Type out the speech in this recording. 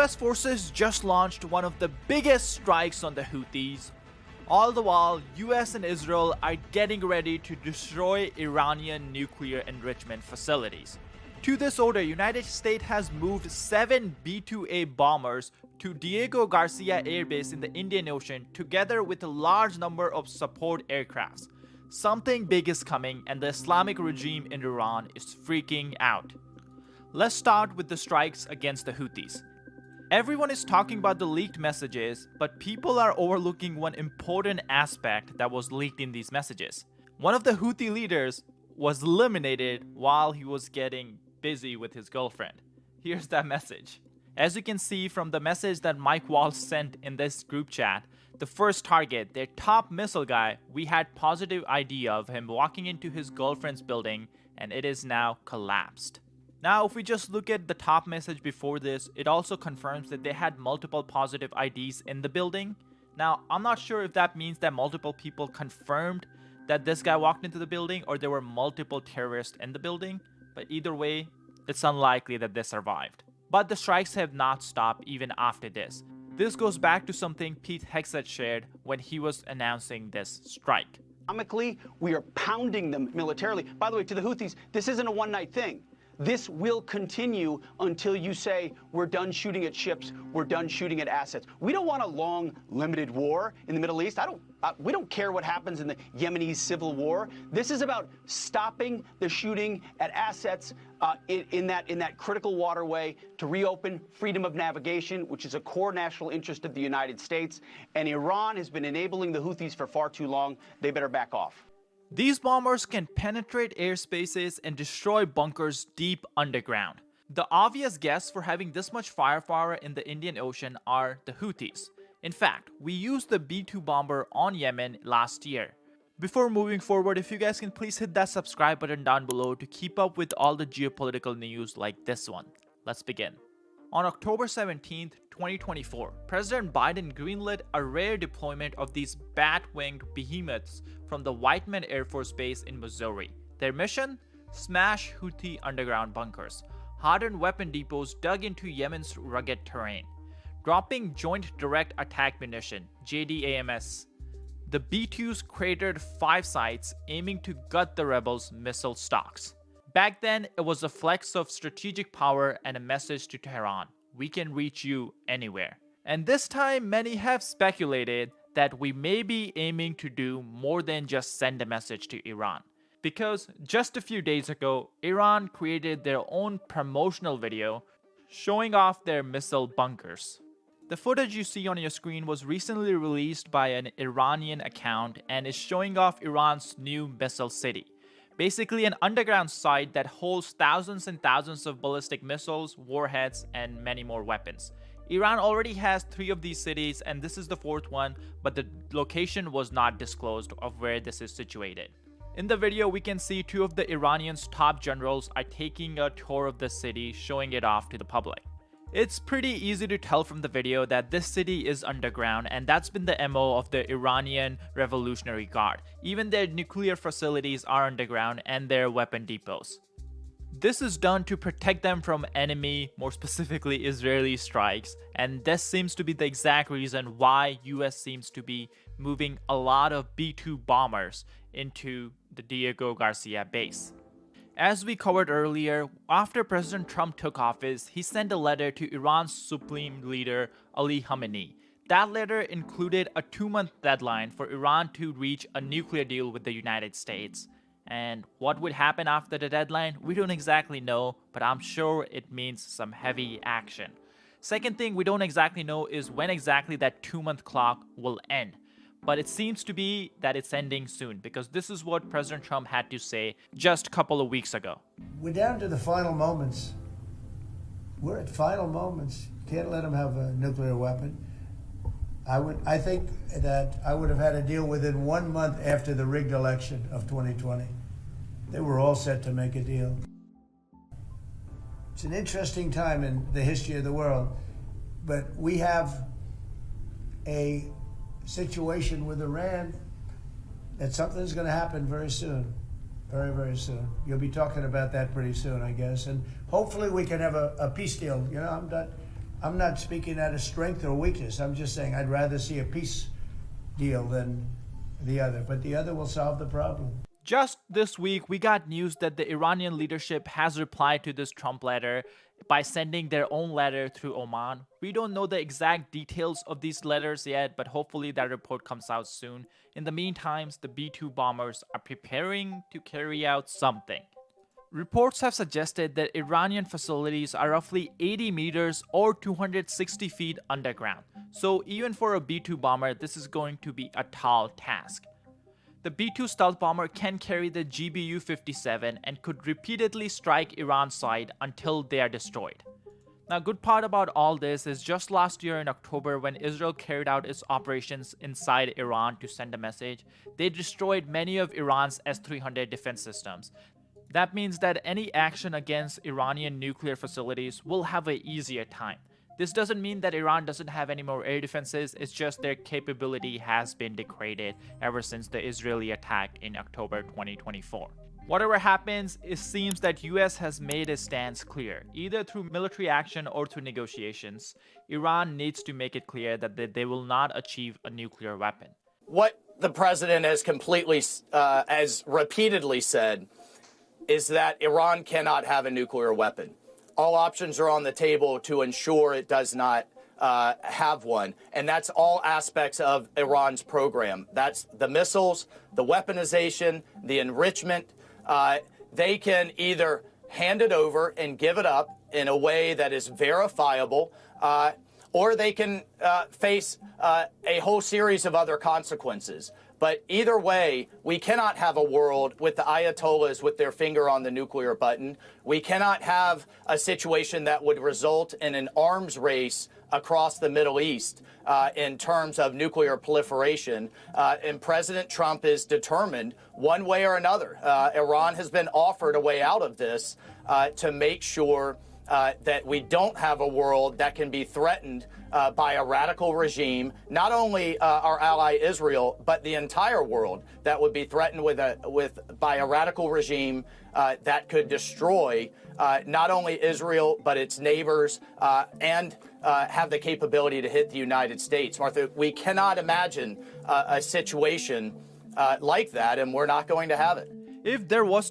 US forces just launched one of the biggest strikes on the Houthis. All the while, US and Israel are getting ready to destroy Iranian nuclear enrichment facilities. To this order, United States has moved 7 B-2A bombers to Diego Garcia Air Base in the Indian Ocean together with a large number of support aircrafts. Something big is coming and the Islamic regime in Iran is freaking out. Let's start with the strikes against the Houthis. Everyone is talking about the leaked messages, but people are overlooking one important aspect that was leaked in these messages. One of the Houthi leaders was eliminated while he was getting busy with his girlfriend. Here's that message. As you can see from the message that Mike Walsh sent in this group chat, the first target, their top missile guy, we had positive idea of him walking into his girlfriend's building and it is now collapsed. Now, if we just look at the top message before this, it also confirms that they had multiple positive IDs in the building. Now, I'm not sure if that means that multiple people confirmed that this guy walked into the building or there were multiple terrorists in the building, but either way, it's unlikely that they survived. But the strikes have not stopped even after this. This goes back to something Pete Hegseth shared when he was announcing this strike. Economically, we are pounding them militarily. By the way, to the Houthis, this isn't a one-night thing. This will continue until you say, we're done shooting at ships, we're done shooting at assets. We don't want a long, limited war in the Middle East. We don't care what happens in the Yemeni civil war. This is about stopping the shooting at assets in that critical waterway to reopen freedom of navigation, which is a core national interest of the United States. And Iran has been enabling the Houthis for far too long. They better back off. These bombers can penetrate airspaces and destroy bunkers deep underground. The obvious guests for having this much firepower in the Indian Ocean are the Houthis. In fact, we used the B-2 bomber on Yemen last year. Before moving forward, if you guys can please hit that subscribe button down below to keep up with all the geopolitical news like this one. Let's begin. On October 17th, 2024, President Biden greenlit a rare deployment of these bat-winged behemoths from the Whiteman Air Force Base in Missouri. Their mission? Smash Houthi underground bunkers, hardened weapon depots dug into Yemen's rugged terrain. Dropping Joint Direct Attack Munition, JDAMS, the B-2s cratered 5 sites aiming to gut the rebels' missile stocks. Back then, it was a flex of strategic power and a message to Tehran. We can reach you anywhere. And this time, many have speculated that we may be aiming to do more than just send a message to Iran. Because just a few days ago, Iran created their own promotional video showing off their missile bunkers. The footage you see on your screen was recently released by an Iranian account and is showing off Iran's new missile city. Basically an underground site that holds thousands and thousands of ballistic missiles, warheads, and many more weapons. Iran already has 3 of these cities and this is the 4th one, but the location was not disclosed of where this is situated. In the video, we can see 2 of the Iranians' top generals are taking a tour of the city, showing it off to the public. It's pretty easy to tell from the video that this city is underground, and that's been the MO of the Iranian Revolutionary Guard. Even their nuclear facilities are underground and their weapon depots. This is done to protect them from enemy, more specifically Israeli strikes, and this seems to be the exact reason why US seems to be moving a lot of B-2 bombers into the Diego Garcia base. As we covered earlier, after President Trump took office, he sent a letter to Iran's supreme leader Ali Khamenei. That letter included a 2-month deadline for Iran to reach a nuclear deal with the United States. And what would happen after the deadline? We don't exactly know, but I'm sure it means some heavy action. Second thing we don't exactly know is when exactly that 2-month clock will end. But it seems to be that it's ending soon, because this is what President Trump had to say just a couple of weeks ago. We're down to the final moments. We're at final moments. Can't let them have a nuclear weapon. I think that I would have had a deal within 1 month after the rigged election of 2020. They were all set to make a deal. It's an interesting time in the history of the world, but we have a situation with Iran that something's going to happen very soon. Very, very soon. You'll be talking about that pretty soon, I guess. And hopefully we can have a peace deal. You know, I'm not speaking out of strength or weakness. I'm just saying I'd rather see a peace deal than the other, but the other will solve the problem. Just this week, we got news that the Iranian leadership has replied to this Trump letter by sending their own letter through Oman. We don't know the exact details of these letters yet, but hopefully that report comes out soon. In the meantime, the B-2 bombers are preparing to carry out something. Reports have suggested that Iranian facilities are roughly 80 meters or 260 feet underground. So even for a B-2 bomber, this is going to be a tall task. The B-2 stealth bomber can carry the GBU-57 and could repeatedly strike Iran's side until they are destroyed. Now, good part about all this is just last year in October, when Israel carried out its operations inside Iran to send a message, they destroyed many of Iran's S-300 defense systems. That means that any action against Iranian nuclear facilities will have an easier time. This doesn't mean that Iran doesn't have any more air defenses, it's just their capability has been degraded ever since the Israeli attack in October 2024. Whatever happens, it seems that US has made its stance clear. Either through military action or through negotiations, Iran needs to make it clear that they will not achieve a nuclear weapon. What the president has has repeatedly said is that Iran cannot have a nuclear weapon. All options are on the table to ensure it does not have one. And that's all aspects of Iran's program. That's the missiles, the weaponization, the enrichment. They can either hand it over and give it up in a way that is verifiable, or they can face a whole series of other consequences. But either way, we cannot have a world with the Ayatollahs with their finger on the nuclear button. We cannot have a situation that would result in an arms race across the Middle East in terms of nuclear proliferation. And President Trump is determined one way or another. Iran has been offered a way out of this to make sure that we don't have a world that can be threatened by a radical regime, not only our ally Israel, but the entire world that would be threatened by a radical regime that could destroy not only Israel, but its neighbors, and have the capability to hit the United States. Martha, we cannot imagine a situation like that, and we're not going to have it. If there was to